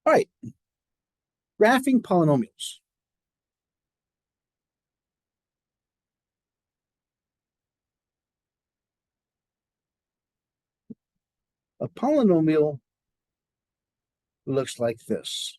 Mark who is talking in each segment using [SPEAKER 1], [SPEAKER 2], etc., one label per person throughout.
[SPEAKER 1] All right, graphing polynomials. A polynomial looks like this.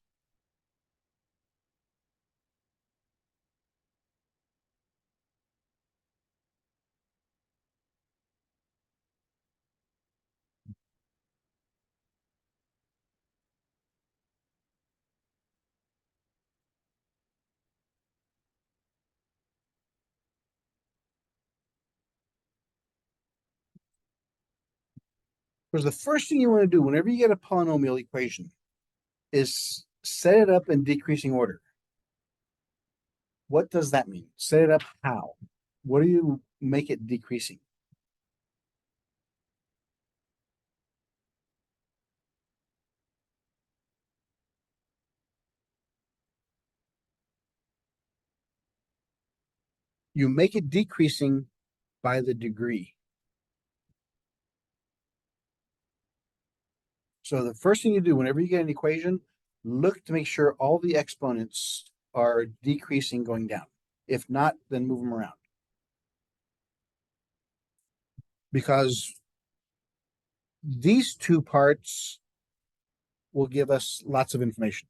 [SPEAKER 1] Because the first thing you want to do whenever you get a polynomial equation is set it up in decreasing order. What does that mean? Set it up how? What do you make it decreasing? You make it decreasing by the degree. So the first thing you do whenever you get an equation, look to make sure all the exponents are decreasing going down. If not, then move them around. Because these two parts will give us lots of information.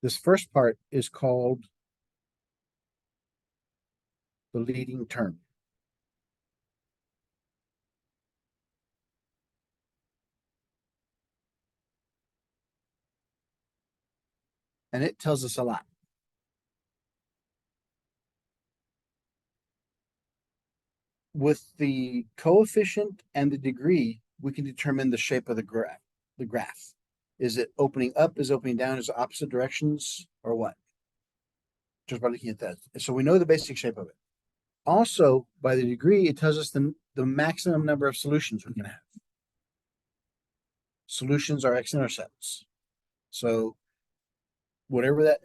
[SPEAKER 1] This first part is called the leading term. And it tells us a lot. With the coefficient and the degree, we can determine the shape of the graph. Is it opening up? Is it opening down? Is it opposite directions or what? Just by looking at that. So we know the basic shape of it. Also, by the degree, it tells us the maximum number of solutions we can have. Solutions are x-intercepts. So whatever that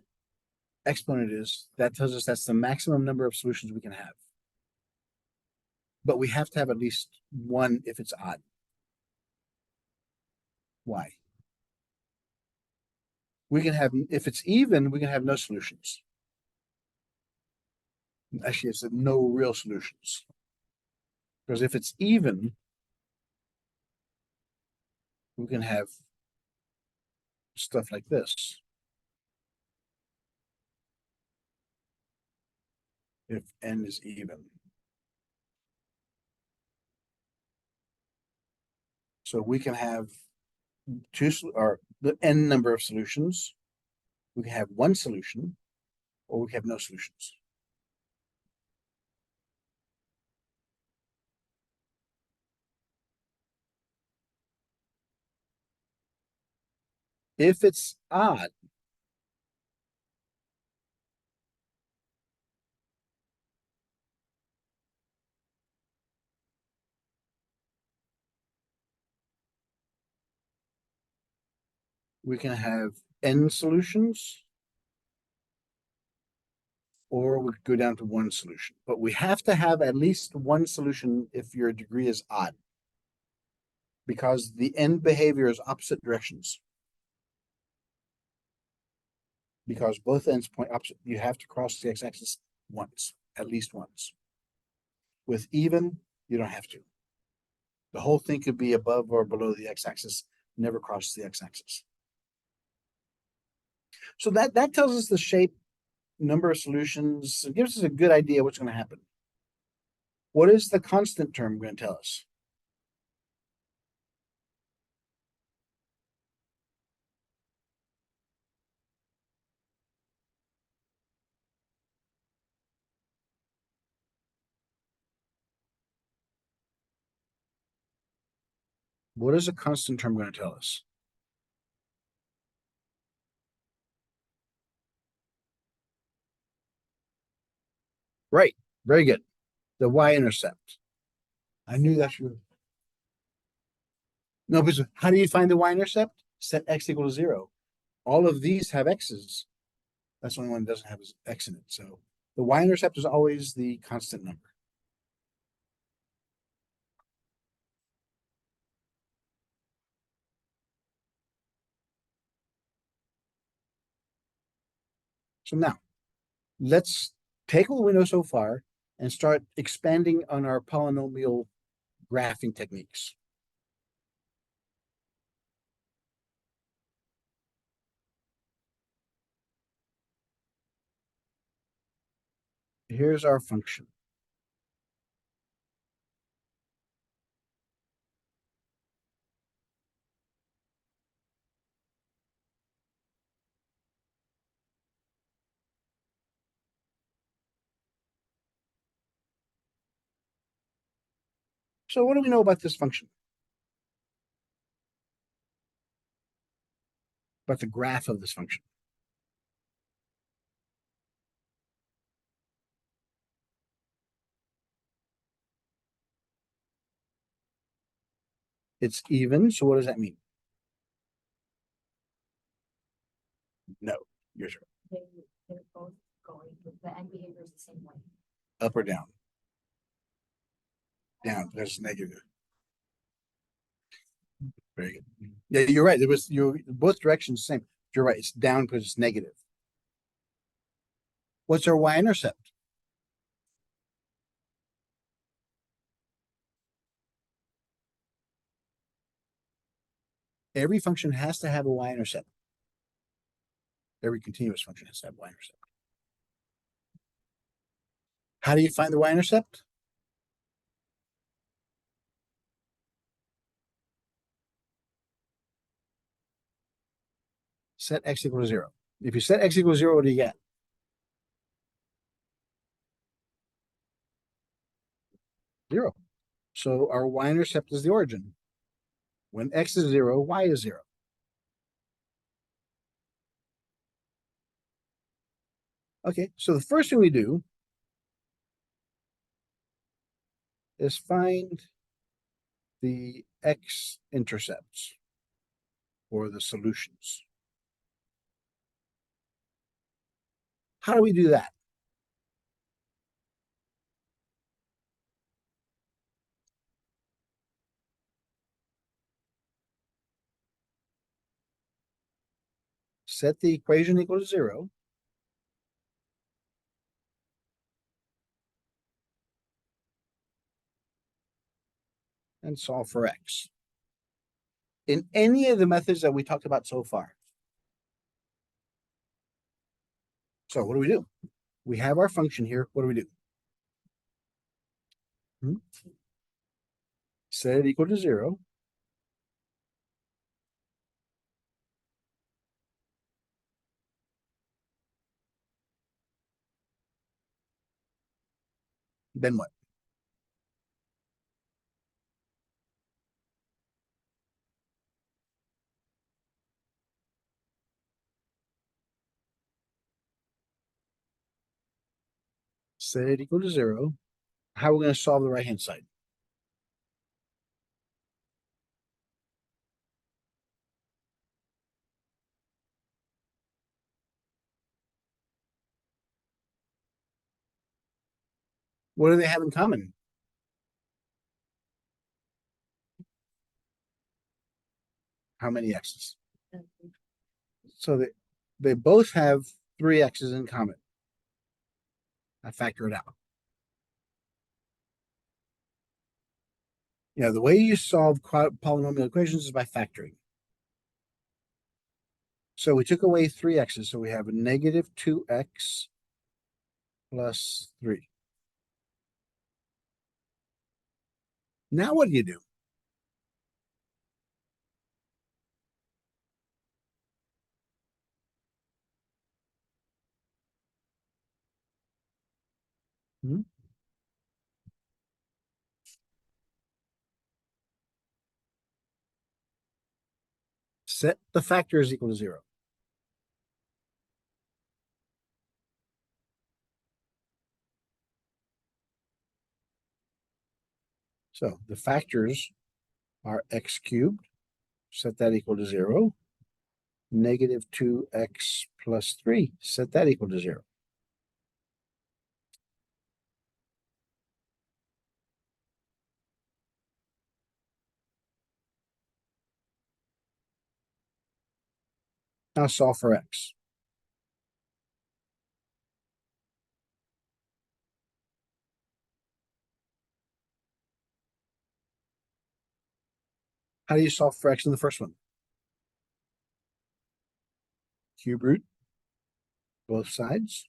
[SPEAKER 1] exponent is, that tells us that's the maximum number of solutions we can have. But we have to have at least one if it's odd. Why? We can have, if it's even, we can have no solutions. Actually, it's no real solutions. Because if it's even, we can have stuff like this. If n is even. So we can have or the n number of solutions. We can have one solution, or we can have no solutions. If it's odd, we can have n solutions, or we could go down to one solution. But we have to have at least one solution if your degree is odd, because the end behavior is opposite directions. Because both ends point opposite, you have to cross the x-axis once, at least once. With even, you don't have to. The whole thing could be above or below the x-axis, never crosses the x-axis. So that tells us the shape, number of solutions. It gives us a good idea what's going to happen. What is the constant term going to tell us? What is a constant term going to tell us? Right. Very good. The y-intercept. I knew that you. No, but how do you find the y-intercept? Set x equal to 0. All of these have x's. That's the only one that doesn't have x in it. So the y-intercept is always the constant number. So now, let's take what we know so far and start expanding on our polynomial graphing techniques. Here's our function. So what do we know about this function? About the graph of this function? It's even, so what does that mean? No, you're sure.
[SPEAKER 2] They're both going, the end behavior is the same way.
[SPEAKER 1] Up or down? Down, because it's negative. Very good. Yeah, you're right. You're both directions same. You're right. It's down because it's negative. What's our y-intercept? Every function has to have a y-intercept. Every continuous function has to have y-intercept. How do you find the y-intercept? Set x equal to 0. If you set x equal to 0, what do you get? 0. So our y-intercept is the origin. When x is 0, y is 0. Okay, so the first thing we do is find the x-intercepts or the solutions. How do we do that? Set the equation equal to 0. And solve for x. In any of the methods that we talked about so far. So what do? We have our function here. What do we do? Set it equal to 0. Then what? Set it equal to 0. How are we going to solve the right-hand side? What do they have in common? How many x's? So they both have 3 x's in common. I factor it out. The way you solve polynomial equations is by factoring. So we took away 3 x's, so we have a negative 2x plus 3. Now what do you do? Set the factors equal to 0. So the factors are x cubed. Set that equal to 0. Negative 2x plus 3. Set that equal to 0. Now solve for x. How do you solve for x in the first one? Cube root, both sides.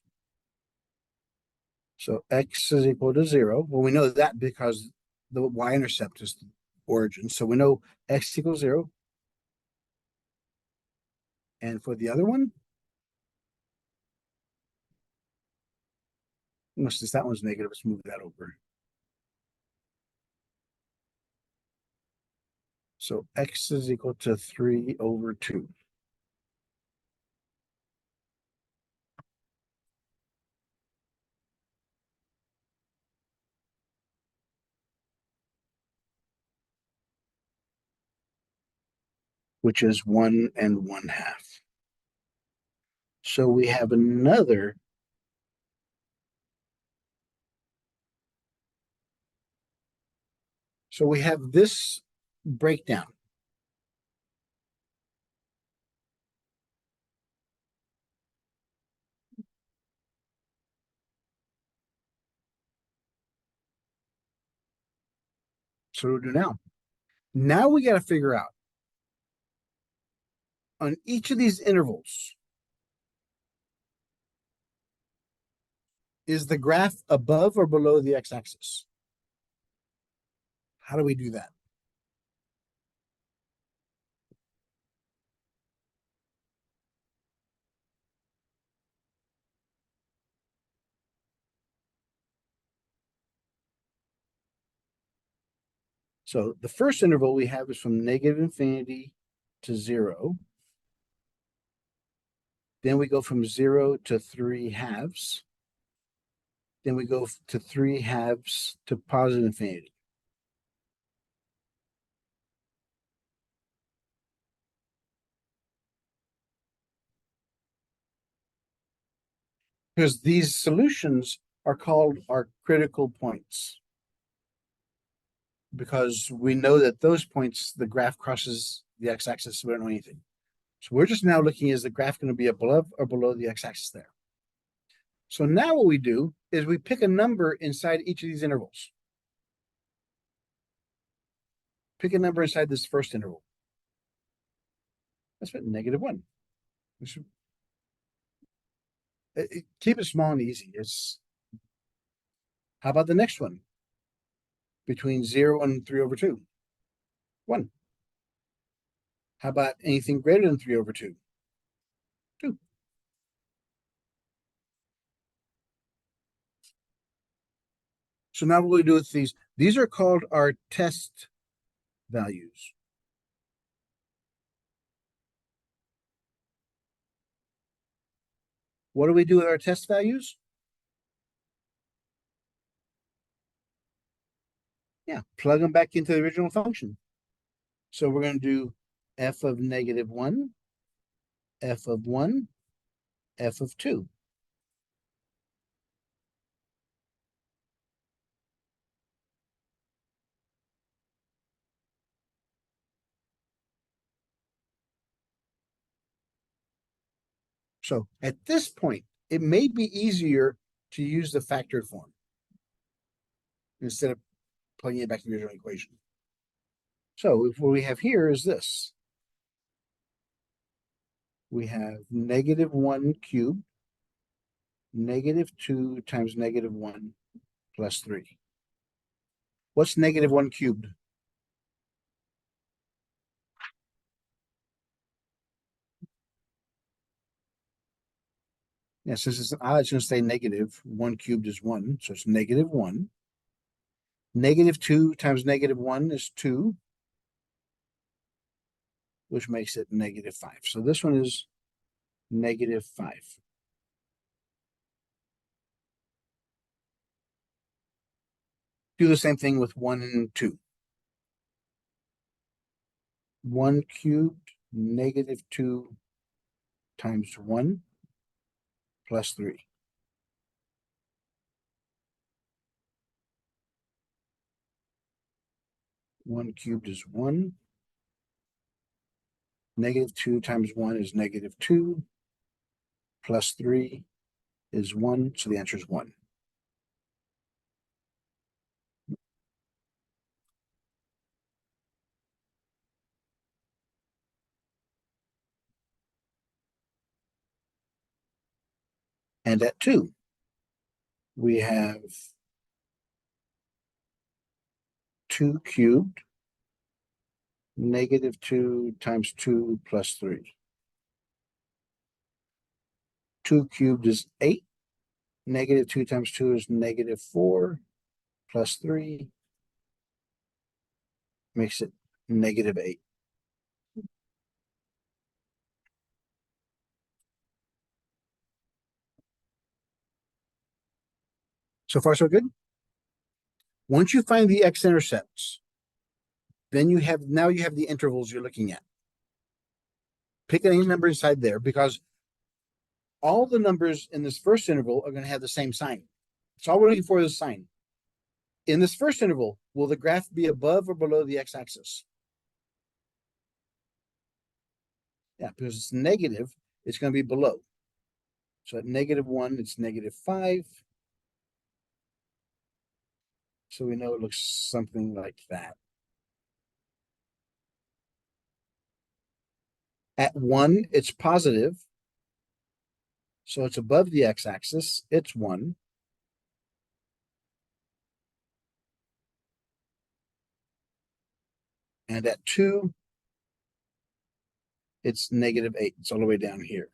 [SPEAKER 1] So x is equal to 0. Well, we know that because the y-intercept is the origin. So we know x equals 0. And for the other one, since that one's negative, let's move that over. So x is equal to 3 over 2. Which is 1 1/2. So we have another. So we have this breakdown. So what do we do now? Now we got to figure out on each of these intervals, is the graph above or below the x-axis? How do we do that? So the first interval we have is from negative infinity to 0. Then we go from 0 to 3/2. Then we go to 3/2 to positive infinity. Because these solutions are called our critical points. Because we know that those points, the graph crosses the x-axis, so we don't know anything. So we're just now looking, is the graph going to be above or below the x-axis there? So now what we do is we pick a number inside each of these intervals. Pick a number inside this first interval. That's what, -1. Keep it small and easy. How about the next one? Between 0 and 3 over 2. 1. How about anything greater than 3 over 2? 2. So now what we do with these are called our test values. What do we do with our test values? Yeah, plug them back into the original function. So we're going to do f of -1, f of 1, f of 2. So at this point, it may be easier to use the factored form instead of plugging it back to the original equation. So what we have here is this. We have -1 cubed, -2 times -1 plus 3. What's -1 cubed? Yeah, since it's odd, it's going to say negative. 1 cubed is 1, so it's -1. -2 times -1 is 2, which makes it -5. So this one is -5. Do the same thing with 1 and 2. 1 cubed, -2 times 1 plus 3. 1 cubed is 1. -2 times 1 is -2. Plus 3 is 1. So the answer is 1. And at 2, we have 2 cubed, negative 2 times 2 plus 3. 2 cubed is 8. Negative 2 times 2 is negative 4 plus 3 makes it negative 8. So far, so good. Once you find the x-intercepts, then you have the intervals you're looking at. Pick any number inside there because all the numbers in this first interval are going to have the same sign. So all we're looking for is a sign. In this first interval, will the graph be above or below the x-axis? Yeah, because it's negative, it's going to be below. So at -1, it's -5. So we know it looks something like that. At 1, it's positive. So it's above the x-axis. It's 1. And at 2, it's -8. It's all the way down here.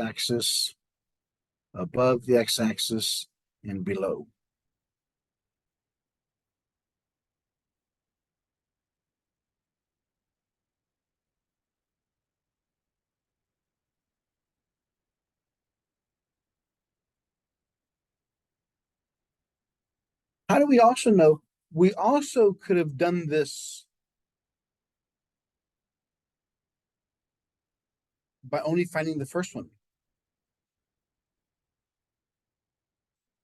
[SPEAKER 1] Axis, above the x-axis, and below. How do we also know? We also could have done this by only finding the first one.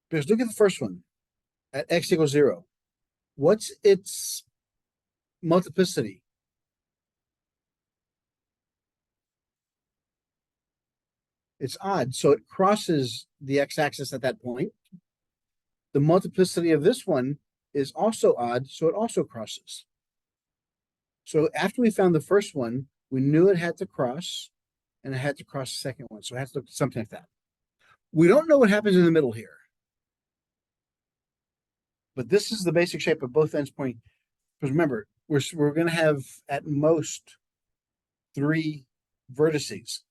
[SPEAKER 1] Because look at the first one at x equals 0. What's its multiplicity? It's odd, so it crosses the x-axis at that point. The multiplicity of this one is also odd, so it also crosses. So after we found the first one, we knew it had to cross, and it had to cross the second one. So it has to look something like that. We don't know what happens in the middle here. But this is the basic shape of both ends pointing. Because remember, we're going to have at most 3 vertices.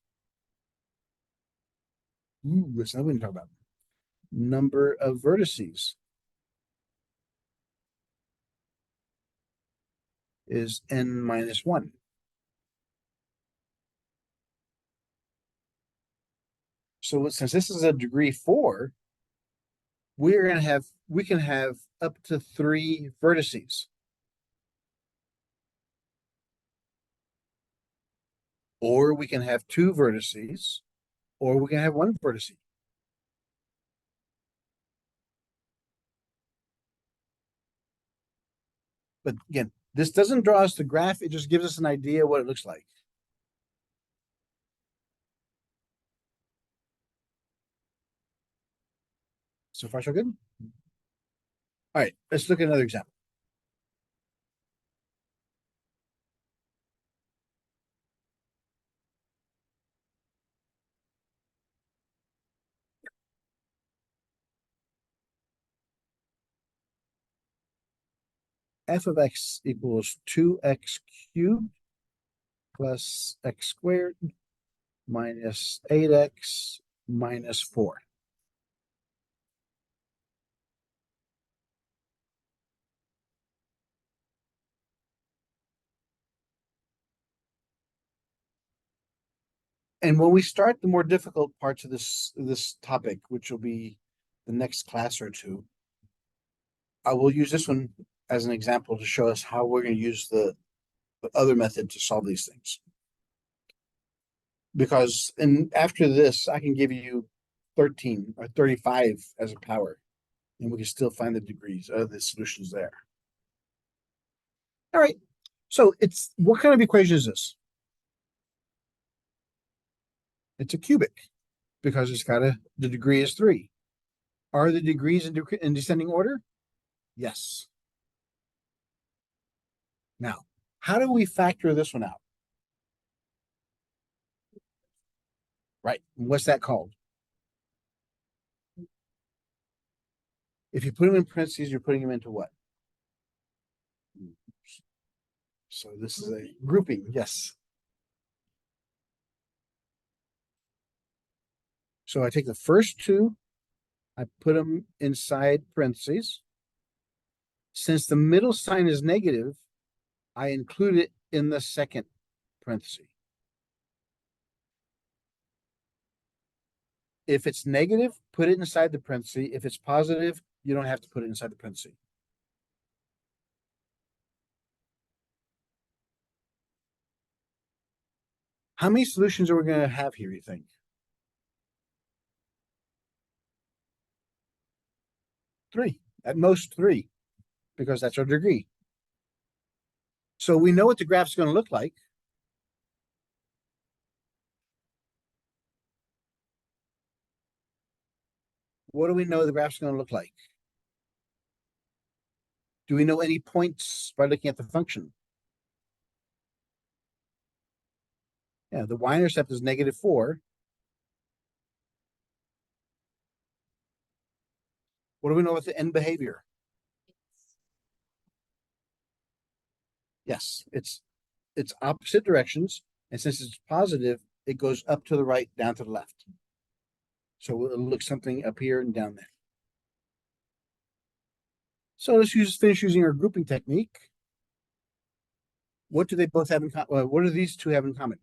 [SPEAKER 1] Ooh, that's another one to talk about. Number of vertices is n minus 1. So since this is a degree 4, we can have up to 3 vertices. Or we can have 2 vertices, or we can have 1 vertice. But again, this doesn't draw us the graph, it just gives us an idea what it looks like. So far, so good. All right, let's look at another example. F of x equals 2x cubed plus x squared minus 8x minus 4. And when we start the more difficult parts of this topic, which will be the next class or two, I will use this one as an example to show us how we're going to use the other method to solve these things. Because after this, I can give you 13 or 35 as a power, and we can still find the degrees of the solutions there. All right. So what kind of equation is this? It's a cubic because the degree is 3. Are the degrees in descending order? Yes. Now, how do we factor this one out? Right. What's that called? If you put them in parentheses, you're putting them into what? So this is a grouping, yes. So I take the first two, I put them inside parentheses. Since the middle sign is negative, I include it in the second parenthesis. If it's negative, put it inside the parenthesis. If it's positive, you don't have to put it inside the parenthesis. How many solutions are we going to have here, you think? 3, at most 3, because that's our degree. So we know what the graph's going to look like. What do we know the graph's going to look like? Do we know any points by looking at the function? Yeah, the y-intercept is -4. What do we know about the end behavior? Yes, it's opposite directions, and since it's positive, it goes up to the right, down to the left. So it'll look something up here and down there. So let's finish using our grouping technique. What do they both have in common? What do these two have in common?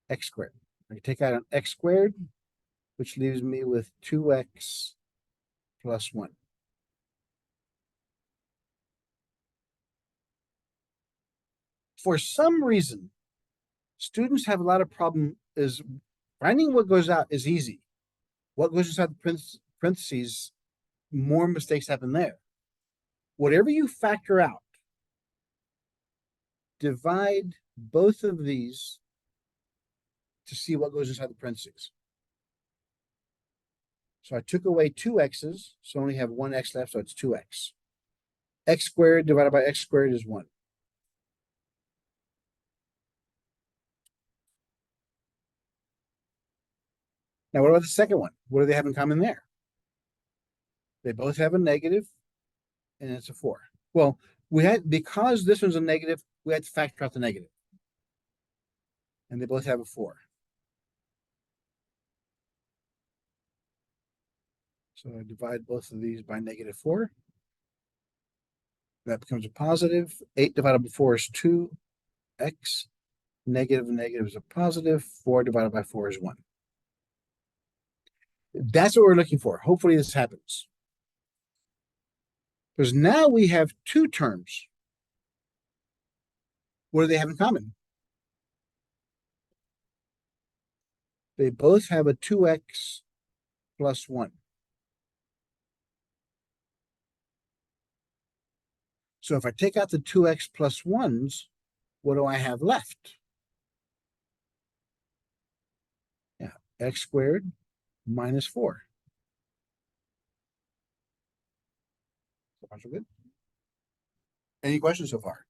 [SPEAKER 1] X squared. I can take out an x squared, which leaves me with 2x plus 1. For some reason, students have a lot of problem is finding what goes out is easy. What goes inside the parentheses, more mistakes happen there. Whatever you factor out, divide both of these to see what goes inside the parentheses. So I took away 2 x's, so I only have 1 x left, so it's 2x. X squared divided by x squared is 1. Now, what about the second one? What do they have in common there? They both have a negative, and it's a 4. Well, because this one's a negative, we had to factor out the negative. And they both have a 4. So I divide both of these by -4. That becomes a positive. 8 divided by 4 is 2x. Negative and negative is a positive. 4 divided by 4 is 1. That's what we're looking for. Hopefully this happens. Because now we have 2 terms. What do they have in common? They both have a 2x plus 1. So if I take out the 2x plus 1s, what do I have left? Yeah, x squared minus 4. So far, so good. Any questions so far?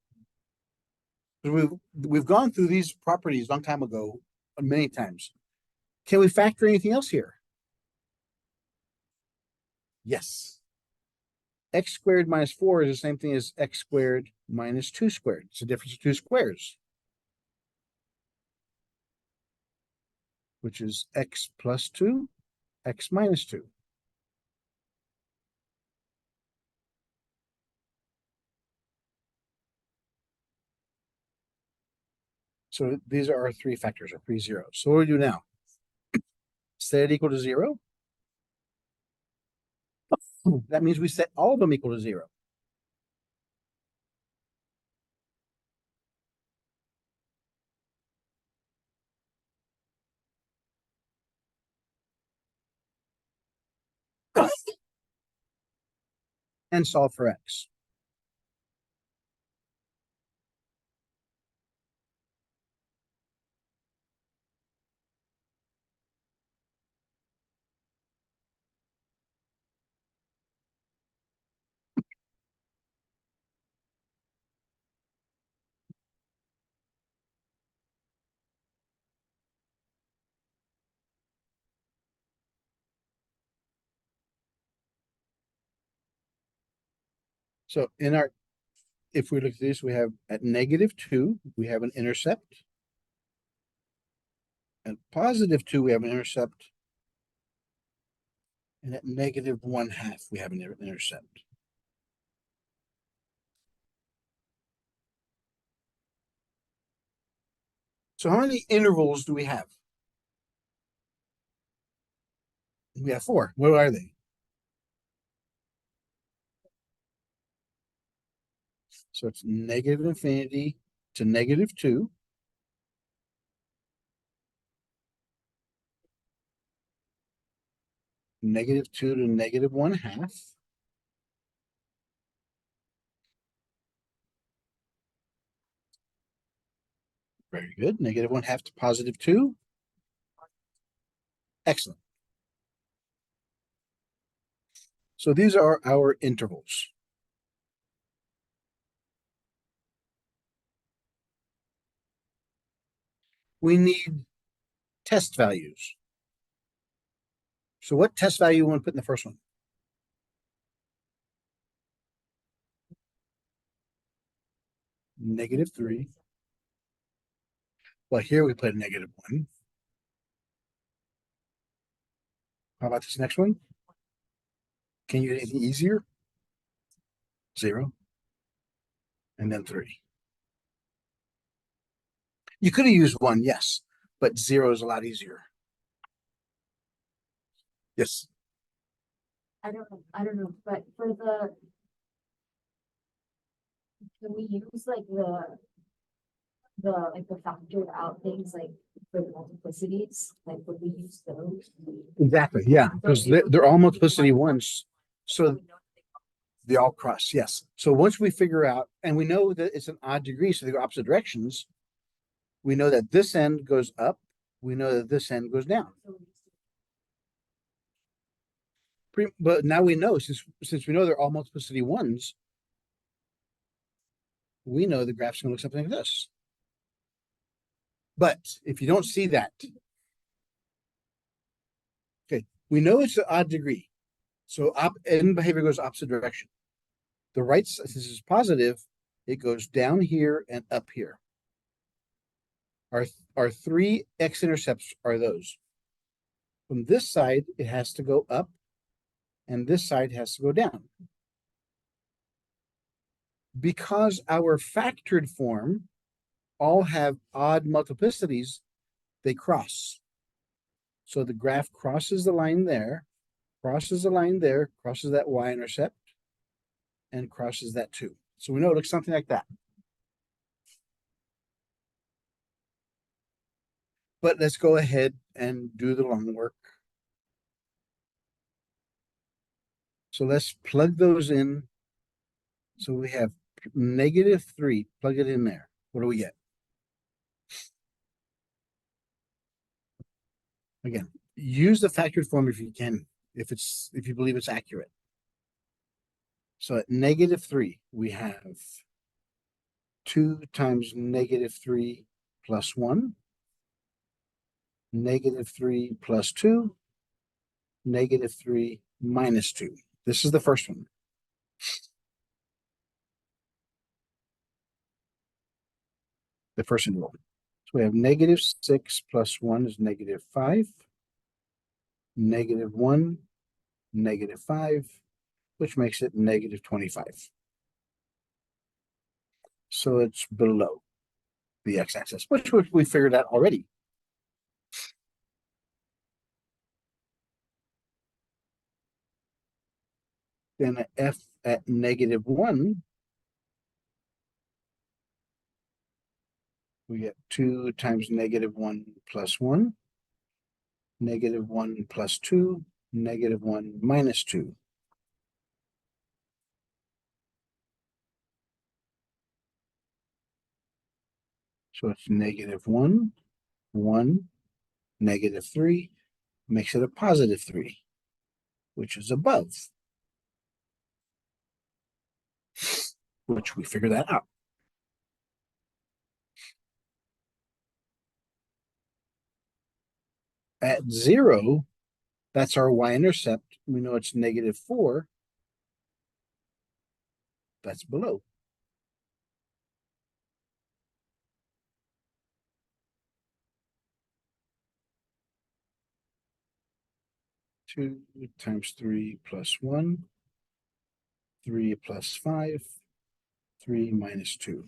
[SPEAKER 1] We've gone through these properties a long time ago, many times. Can we factor anything else here? Yes. X squared minus 4 is the same thing as x squared minus 2 squared. It's the difference of 2 squares, which is x plus 2, x minus 2. So these are our 3 factors, our 3 zeros. So what do we do now? Set it equal to 0. That means we set all of them equal to 0. And solve for x. So if we look at this, we have at -2, we have an intercept. At +2, we have an intercept. And at -1/2, we have an intercept. So how many intervals do we have? We have 4. What are they? So it's -infinity to -2. -2 to -1/2. Very good. -1/2 to +2. Excellent. So these are our intervals. We need test values. So what test value you want to put in the first one? -3. Well, here we put a -1. How about this next one? Can you get anything easier? 0. And then 3. You could have used 1, yes, but 0 is a lot easier. Yes.
[SPEAKER 2] I don't know, but can we use like the factored out things like for the multiplicities, like would we use those?
[SPEAKER 1] Exactly. Yeah. Because they're all multiplicity ones. So they all cross. Yes. So once we figure out, and we know that it's an odd degree, so they go opposite directions, we know that this end goes up. We know that this end goes down. But now we know, since we know they're all multiplicity ones, we know the graph's going to look something like this. But if you don't see that, okay, we know it's an odd degree. So end behavior goes opposite direction. The right side, this is positive, it goes down here and up here. Our 3 x-intercepts are those. From this side, it has to go up, and this side has to go down. Because our factored form all have odd multiplicities, they cross. So the graph crosses the line there, crosses the line there, crosses that y-intercept, and crosses that too. So we know it looks something like that. But let's go ahead and do the long work. So let's plug those in. So we have -3, plug it in there. What do we get? Again, use the factored form if you can, if you believe it's accurate. So at -3, we have 2 times -3 plus 1, -3 plus 2, -3 minus 2. This is the first one. The first interval. So we have -6 plus 1 is -5, -1, -5, which makes it -25. So it's below the x-axis, which we figured out already. Then at f at -1, we get 2 times -1 plus 1, -1 plus 2, -1 minus 2. So it's -1, 1, -3, makes it a +3, which is above, which we figure that out. At 0, that's our y-intercept. We know it's -4. That's below. Two times 3 plus 1, 3 plus 5, 3 minus 2.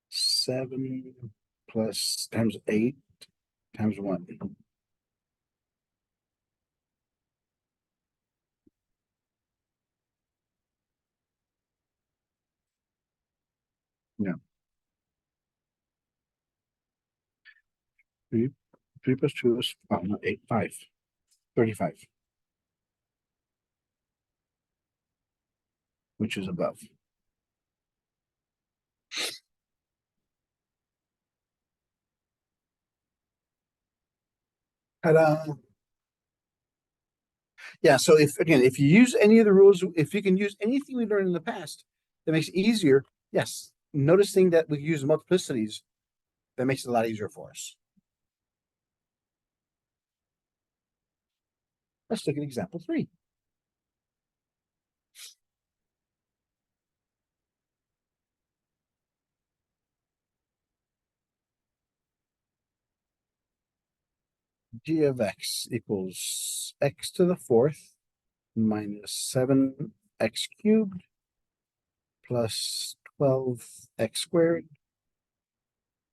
[SPEAKER 1] 7 plus times 8 times 1. Yeah. 3, 3 plus 2 is 8, 5. 35, which is above. Ta-da! Yeah, so if you use any of the rules, if you can use anything we learned in the past that makes it easier, yes. Noticing that we use multiplicities, that makes it a lot easier for us. Let's look at example 3. G of x equals x to the fourth minus 7x cubed plus 12x squared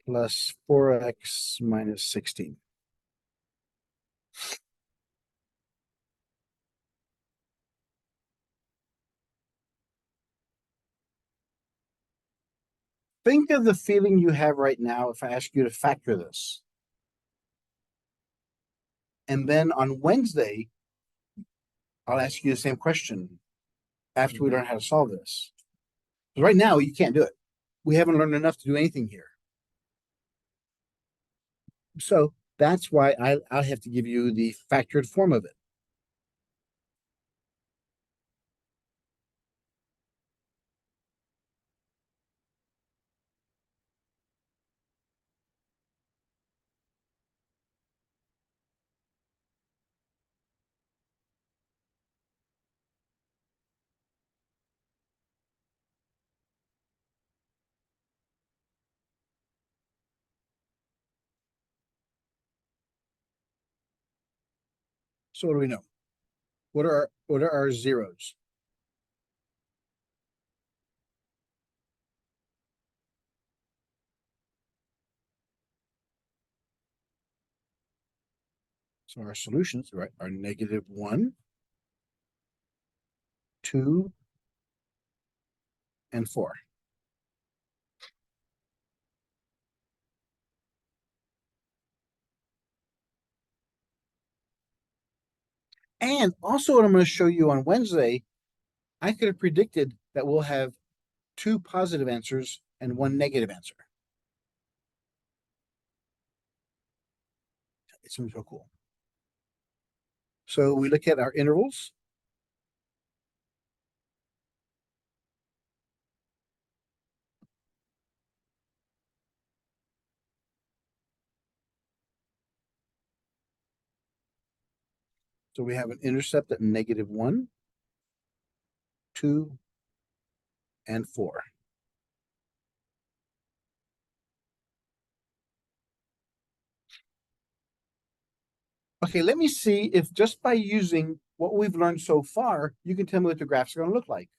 [SPEAKER 1] plus 4x minus 16. Think of the feeling you have right now if I ask you to factor this. And then on Wednesday, I'll ask you the same question after we learn how to solve this. Right now, you can't do it. We haven't learned enough to do anything here. So that's why I'll have to give you the factored form of it. So what do we know? What are our zeros? So our solutions, right, are -1, 2, and 4. And also what I'm going to show you on Wednesday, I could have predicted that we'll have 2 positive answers and 1 negative answer. It's so cool. So we look at our intervals. So we have an intercept at -1, 2, and 4. Okay, let me see if just by using what we've learned so far, you can tell me what the graphs are going to look like.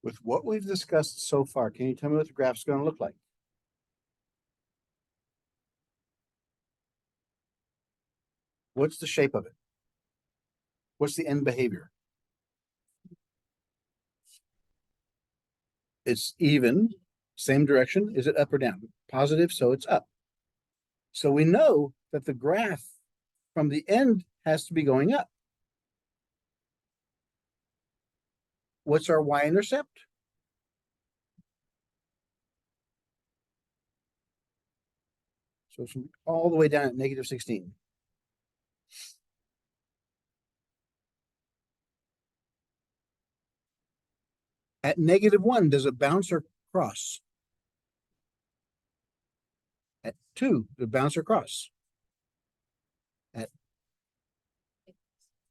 [SPEAKER 1] With what we've discussed so far, can you tell me what the graph's going to look like? What's the shape of it? What's the end behavior? It's even, same direction. Is it up or down? Positive, so it's up. So we know that the graph from the end has to be going up. What's our y-intercept? So it's all the way down at negative 16. At negative 1, does it bounce or cross? At 2, does it bounce or cross? At all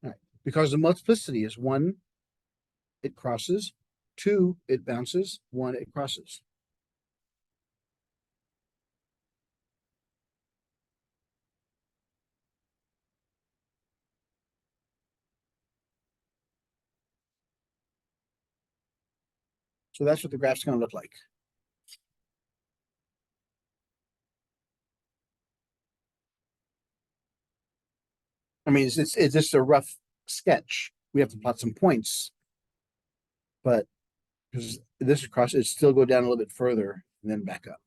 [SPEAKER 1] right. Because the multiplicity is 1, it crosses, 2, it bounces, 1, it crosses. So that's what the graph's going to look like. I mean, it's just a rough sketch. We have to plot some points, but because this is cross, it still go down a little bit further and then back up.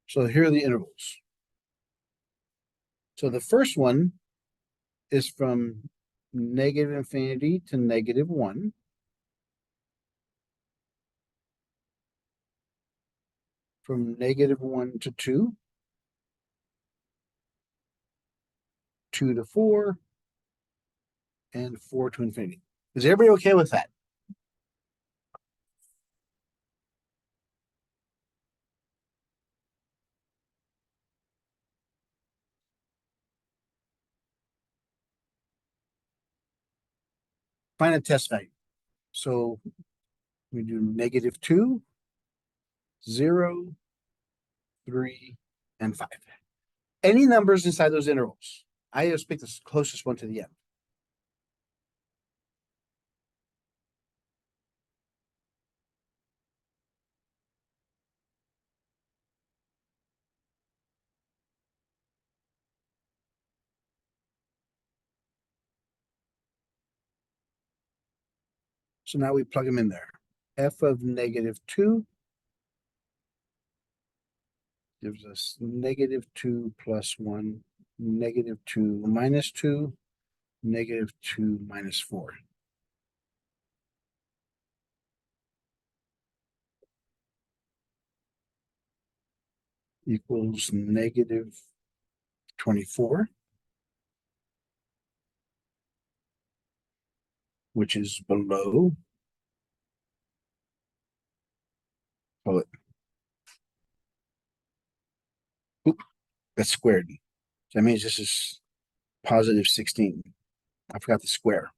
[SPEAKER 1] So here are the intervals. So the first one is from negative infinity to negative 1. From negative 1 to 2. 2 to 4. And 4 to infinity. Is everybody okay with that? Find a test value. So we do negative 2, 0, 3, and 5. Any numbers inside those intervals. I just pick the closest one to the end. So now we plug them in there. F of negative 2 gives us negative 2 plus 1, negative 2 minus 2, negative 2 minus 4. Equals negative 24, which is below. Oh, that's squared. So that means this is positive 16. I forgot the square.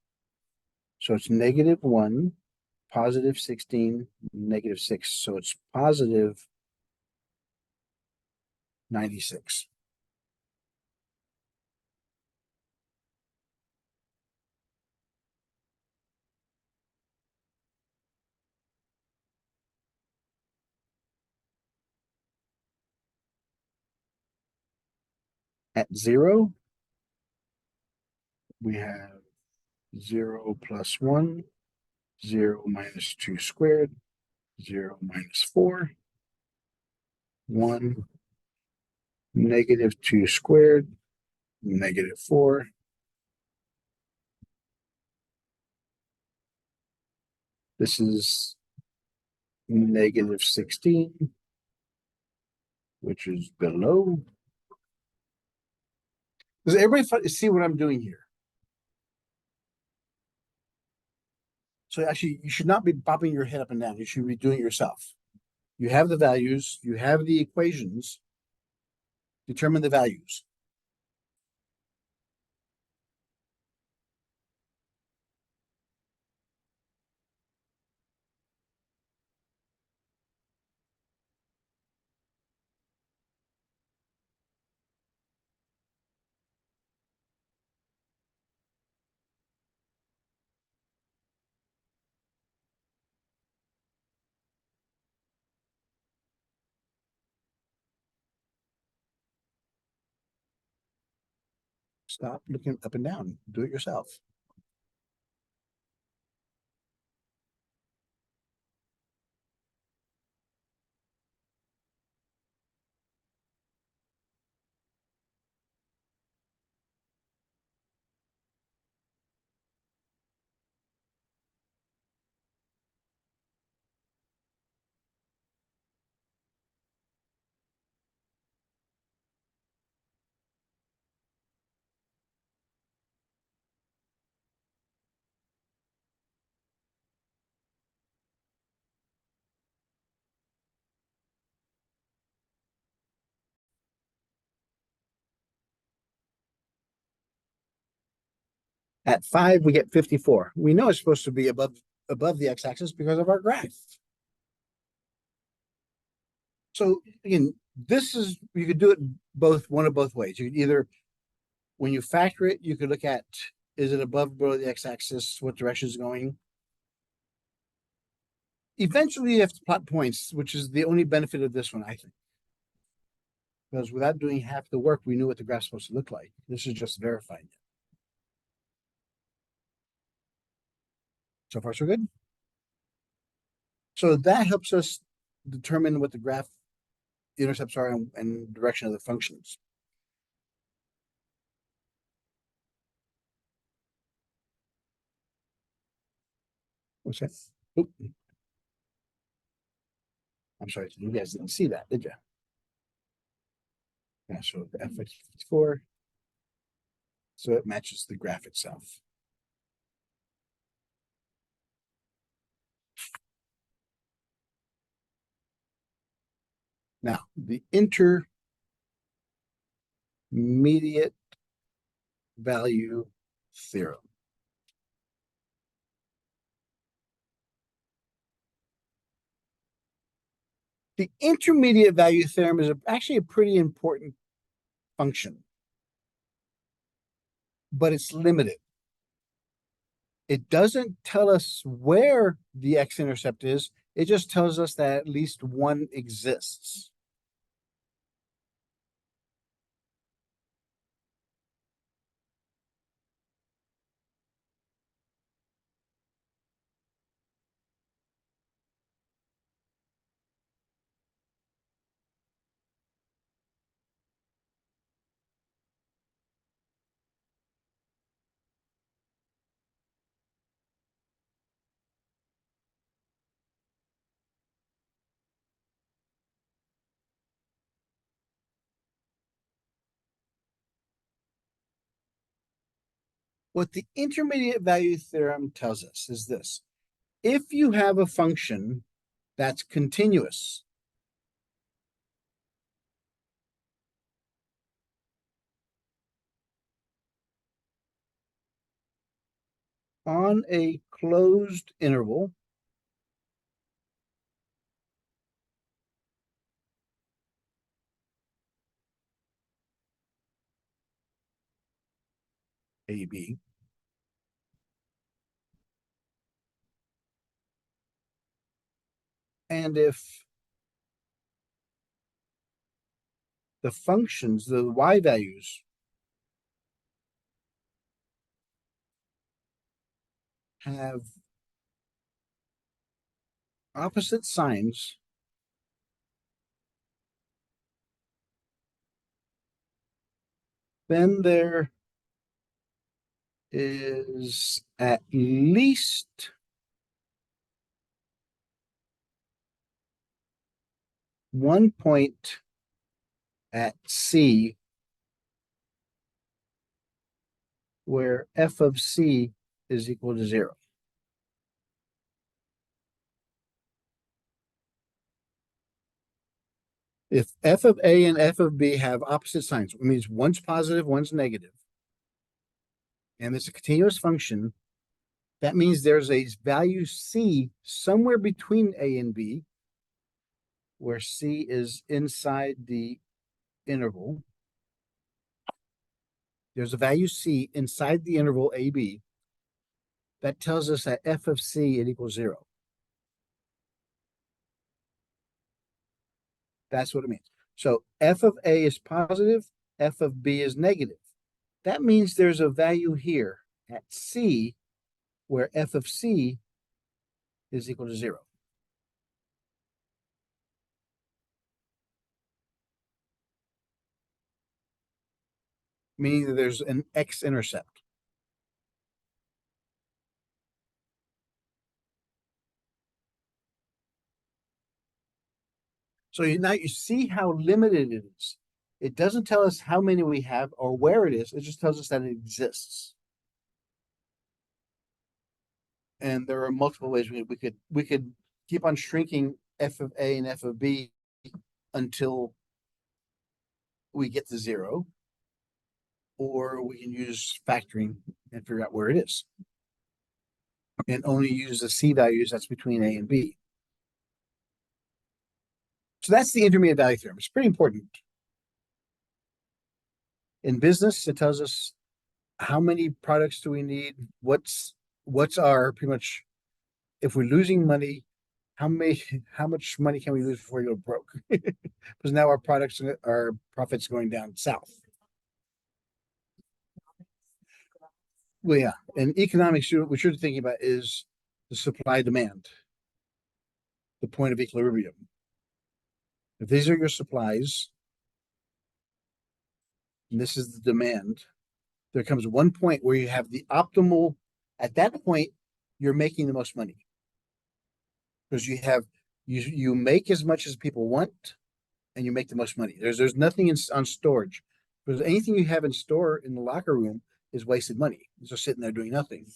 [SPEAKER 1] So it's negative 1, positive 16, negative 6. So it's positive 96. At 0, we have 0 plus 1, 0 minus 2 squared, 0 minus 4, 1, negative 2 squared, negative 4. This is negative 16, which is below. Does everybody see what I'm doing here? So actually, you should not be bobbing your head up and down. You should be doing it yourself. You have the values, you have the equations, determine the values. Stop looking up and down. Do it yourself. At 5, we get 54. We know it's supposed to be above the x-axis because of our graph. So again, this is, you could do it one of both ways. You could either, when you factor it, you could look at, is it above or below the x-axis? What direction is it going? Eventually, you have to plot points, which is the only benefit of this one, I think. Because without doing half the work, we knew what the graph's supposed to look like. This is just verifying it. So far, so good. So that helps us determine what the graph intercepts are and direction of the functions. What's that? Oop. I'm sorry, you guys didn't see that, did you? Yeah, so the f(x)(54), so it matches the graph itself. Now, the intermediate value theorem. The intermediate value theorem is actually a pretty important function, but it's limited. It doesn't tell us where the x-intercept is. It just tells us that at least one exists. What the intermediate value theorem tells us is this. If you have a function that's continuous, on a closed interval, AB, and if the functions, the y values, have opposite signs, then there is at least one point at C where f of C is equal to 0. If f of A and f of B have opposite signs, it means one's positive, one's negative, and it's a continuous function, that means there's a value C somewhere between A and B, where C is inside the interval. There's a value C inside the interval AB that tells us that f of C equals 0. That's what it means. So f of A is positive, f of B is negative. That means there's a value here at C where f of C is equal to 0. Meaning that there's an x-intercept. So now you see how limited it is. It doesn't tell us how many we have or where it is. It just tells us that it exists. And there are multiple ways we could keep on shrinking f of A and f of B until we get to 0. or we can use factoring and figure out where it is. And only use the C values that's between A and B. So that's the intermediate value theorem. It's pretty important. In business, it tells us how many products do we need? What's our pretty much, if we're losing money, how much money can we lose before we go broke? Because now our profits going down south. Well, yeah, and economics, what you're thinking about is the supply demand, the point of equilibrium. If these are your supplies, and this is the demand, there comes one point where you have the optimal, at that point, you're making the most money. Because you make as much as people want and you make the most money. There's nothing on storage. Because anything you have in store in the locker room is wasted money. It's just sitting there doing nothing.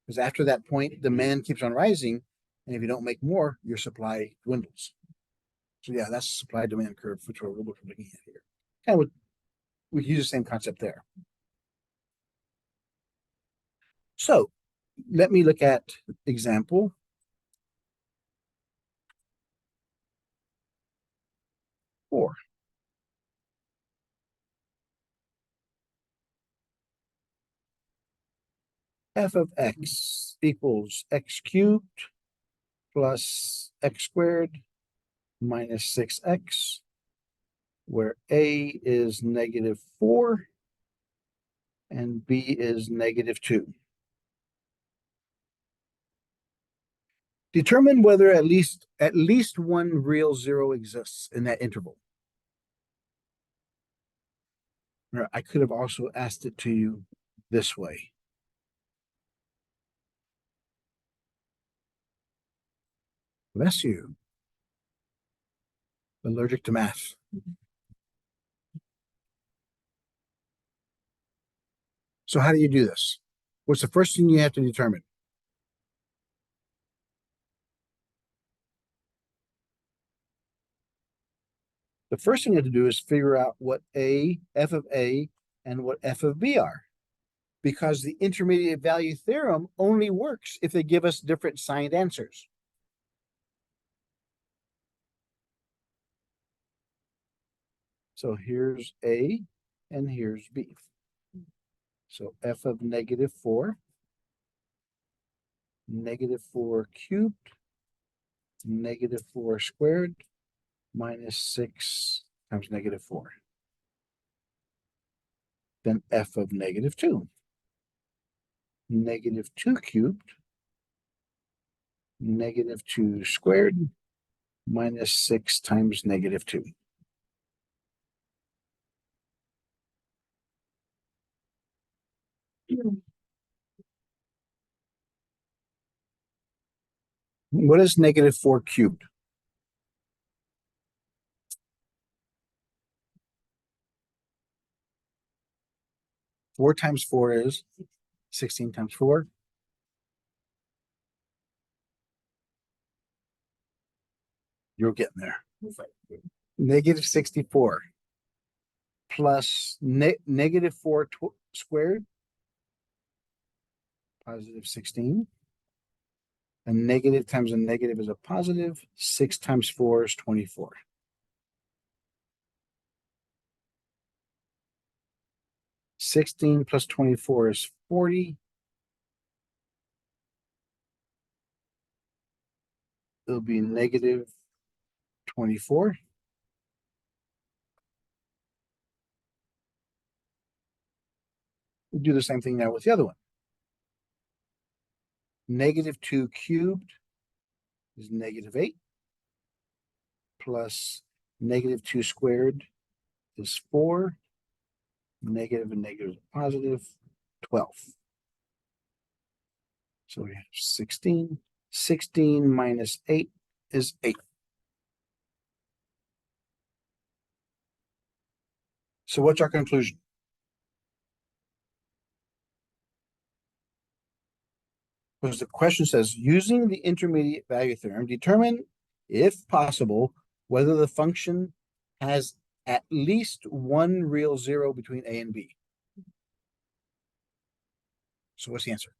[SPEAKER 1] Because after that point, demand keeps on rising, and if you don't make more, your supply dwindles. So yeah, that's the supply demand curve, which we're looking at here. Kind of we use the same concept there. So let me look at example 4. F of x equals x cubed plus x squared minus 6x, where a is -4 and b is -2. Determine whether at least one real zero exists in that interval. I could have also asked it to you this way. Bless you. Allergic to math. So how do you do this? What's the first thing you have to determine? The first thing you have to do is figure out what f of A and what f of B are. Because the intermediate value theorem only works if they give us different signed answers. So here's A and here's B. So f of -4, -4 cubed, -4 squared, minus 6 times -4. Then f of -2, -2 cubed, -2 squared, minus 6 times -2. What is -4 cubed? Four times 4 is 16 times 4. You're getting there. -64 plus -4 squared, positive 16. A negative times a negative is a positive. 6 times 4 is 24. 16 plus 24 is 40. It'll be -24. We'll do the same thing now with the other one. -2 cubed is -8. Plus -2 squared is 4. Negative and negative is positive, 12. So we have 16. 16 minus 8 is 8. So what's our conclusion? Because the question says, using the intermediate value theorem, determine, if possible, whether the function has at least one real zero between A and B. So what's the answer?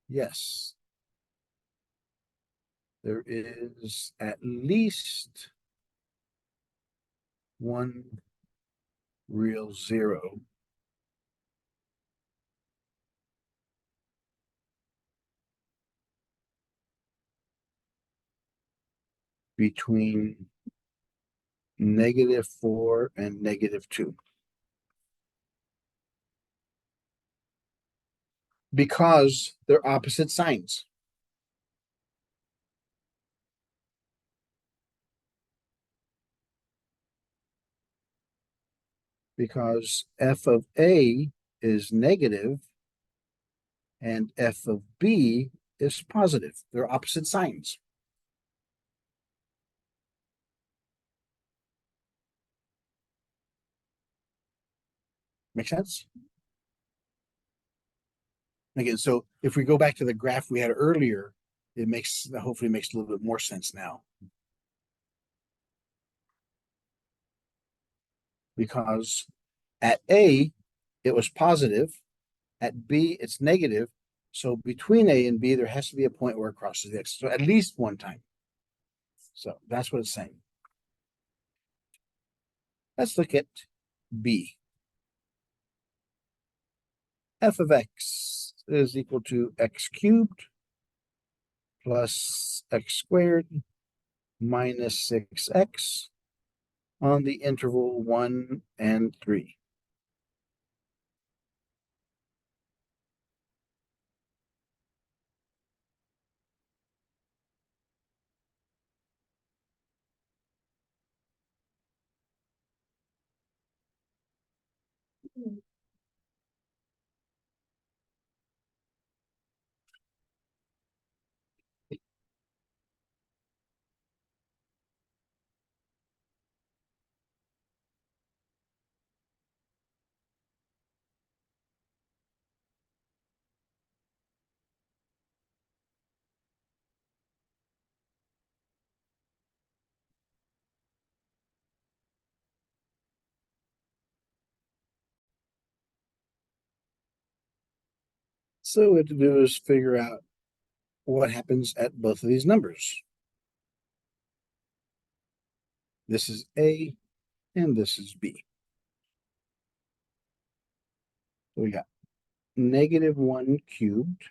[SPEAKER 1] Yes. There is at least one real zero between -4 and -2. Because they're opposite signs. Because f of A is negative and f of B is positive. They're opposite signs. Make sense? Again, so if we go back to the graph we had earlier, it hopefully makes a little bit more sense now. Because at A, it was positive. At B, it's negative. So between A and B, there has to be a point where it crosses the X. So at least one time. So that's what it's saying. Let's look at B. F of X is equal to X cubed plus X squared minus 6X on the interval 1 and 3. So what we have to do is figure out what happens at both of these numbers. This is A and this is B. So we got -1 cubed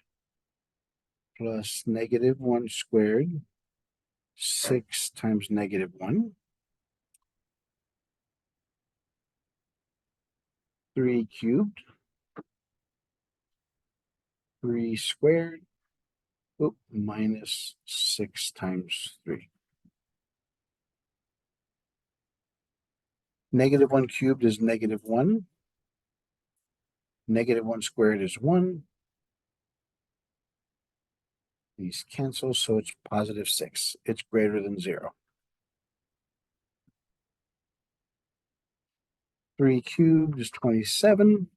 [SPEAKER 1] plus -1 squared, 6 times -1, 3 cubed, 3 squared, minus 6 times 3. -1 cubed is -1. -1 squared is 1. These cancel, so it's +6. It's greater than 0. 3 cubed is 27.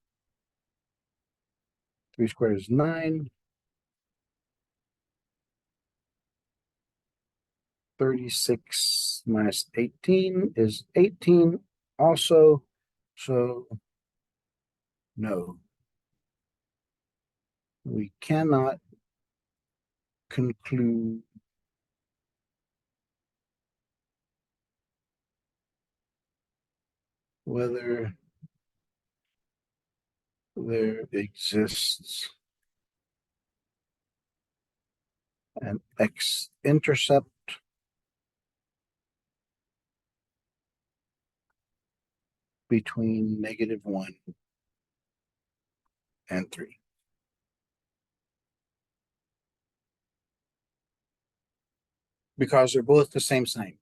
[SPEAKER 1] 3 squared is 9. 36 minus 18 is 18 also. So no, we cannot conclude whether there exists an x-intercept between -1 and 3. Because they're both the same sign.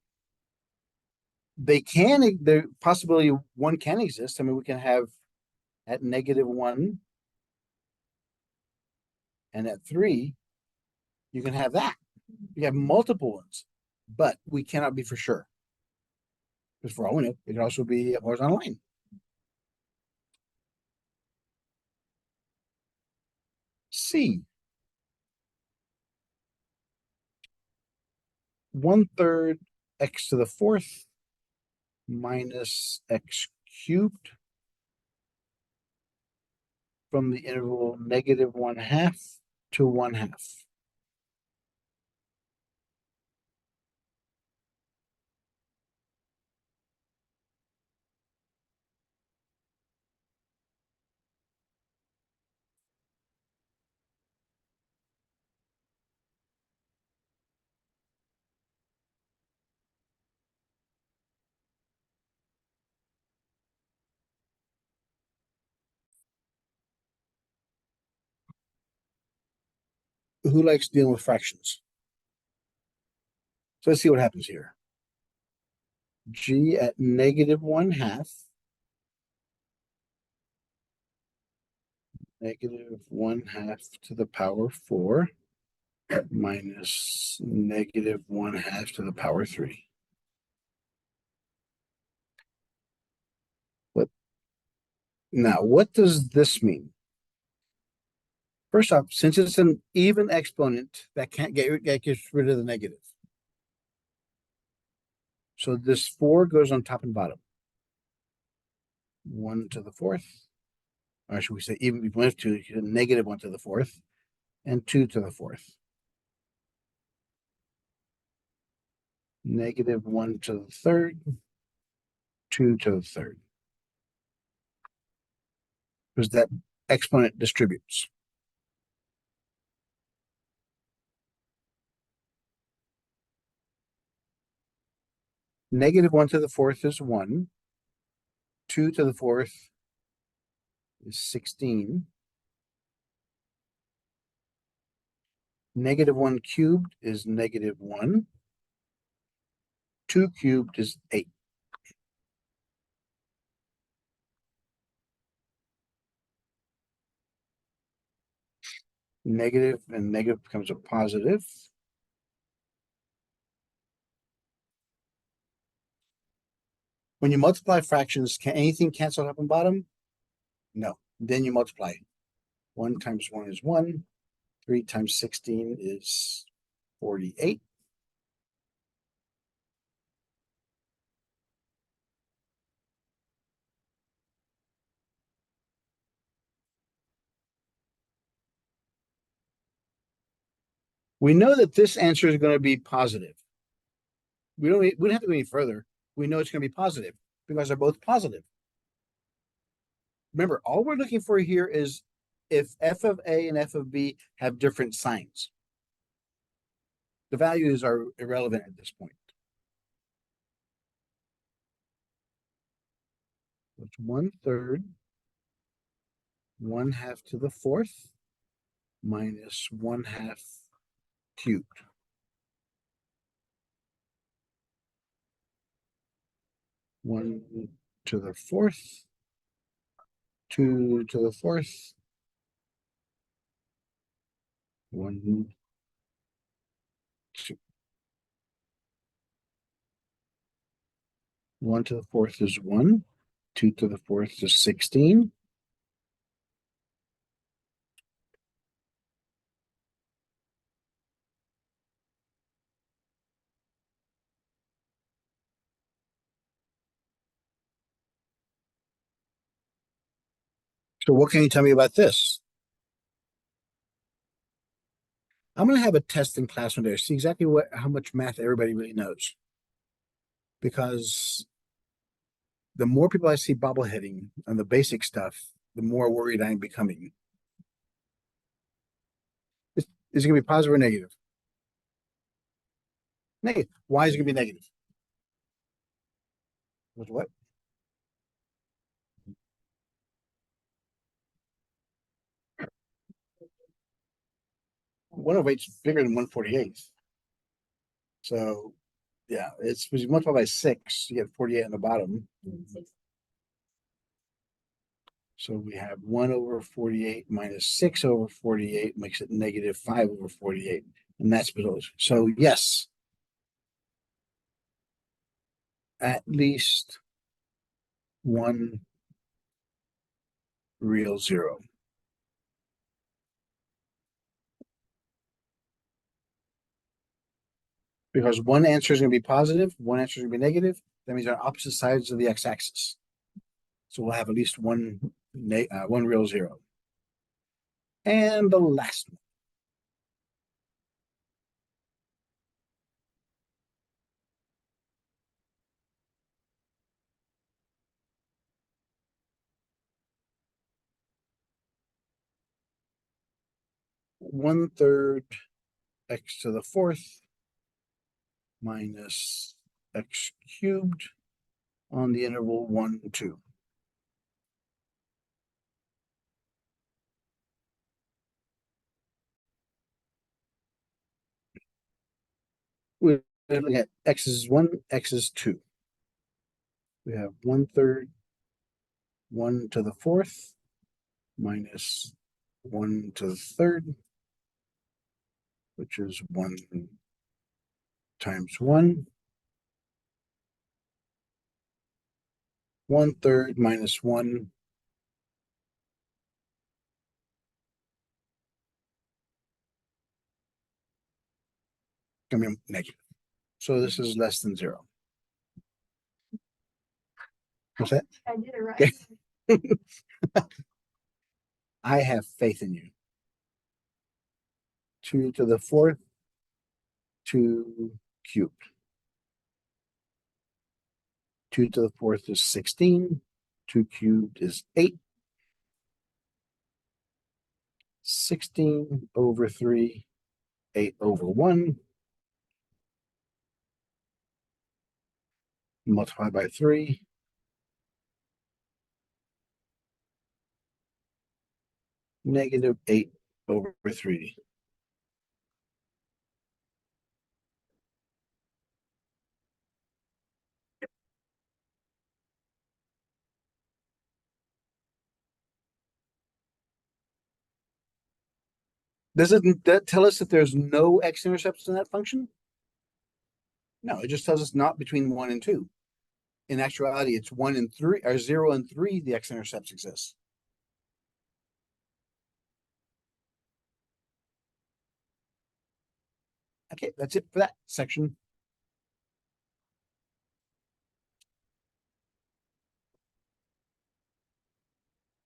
[SPEAKER 1] The possibility one can exist. I mean, we can have at -1 and at 3, you can have that. You have multiple ones, but we cannot be for sure. Because for all we know, it could also be a horizontal line. C. 1/3 x to the 4th minus x cubed from the interval -1/2 to 1/2. Who likes dealing with fractions? So let's see what happens here. G at -1/2, -1/2 to the power 4 minus -1/2 to the power 3. Now, what does this mean? First off, since it's an even exponent, that can't that gets rid of the negative. So this 4 goes on top and bottom. 1 to the 4th, or should we say even with 2, -1 to the 4th, and 2 to the 4th. -1 to the 3rd, 2 to the 3rd. Because that exponent distributes. -1 to the 4th is 1. 2 to the 4th is 16. -1 cubed is -1. 2 cubed is 8. Negative and negative becomes a positive. When you multiply fractions, can anything cancel top and bottom? No. Then you multiply. 1 times 1 is 1. 3 times 16 is 48. We know that this answer is going to be positive. We don't have to go any further. We know it's going to be positive because they're both positive. Remember, all we're looking for here is if f of a and f of b have different signs. The values are irrelevant at this point. It's 1/3, 1/2 to the 4th minus 1/2 cubed. One to the 4th, 2 to the 4th, 1, 2. 1 to the 4th is 1. 2 to the 4th is 16. So what can you tell me about this? I'm going to have a test in class one day, see exactly how much math everybody really knows. Because the more people I see bobbleheading on the basic stuff, the more worried I'm becoming. Is it going to be positive or negative? Negative. Why is it going to be negative? With what? One of eight's bigger than 1/48. So yeah, it's when you multiply by 6, you get 48 on the bottom. So we have 1/48 minus 6/48 makes it -5/48. And that's below. So yes, at least one real zero. Because one answer is going to be positive, one answer is going to be negative. That means they're on opposite sides of the x-axis. So we'll have at least one real zero. And the last one. One third x to the fourth minus x cubed on the interval 1, 2. We're looking at x is 1, x is 2. We have 1/3 1 to the fourth minus 1 to the third, which is 1 times 1. 1/3 minus 1. I mean, negative. So this is less than 0. What's that?
[SPEAKER 2] I did it right.
[SPEAKER 1] Okay. I have faith in you. 2 to the fourth, 2 cubed. 2 to the fourth is 16. 2 cubed is 8. 16 over 3, 8 over 1. Multiply by 3. Negative 8 over 3. Doesn't that tell us that there's no x-intercepts in that function? No, it just tells us not between 1 and 2. In actuality, it's 1 and 3, or 0 and 3, the x-intercepts exist. Okay, that's it for that section.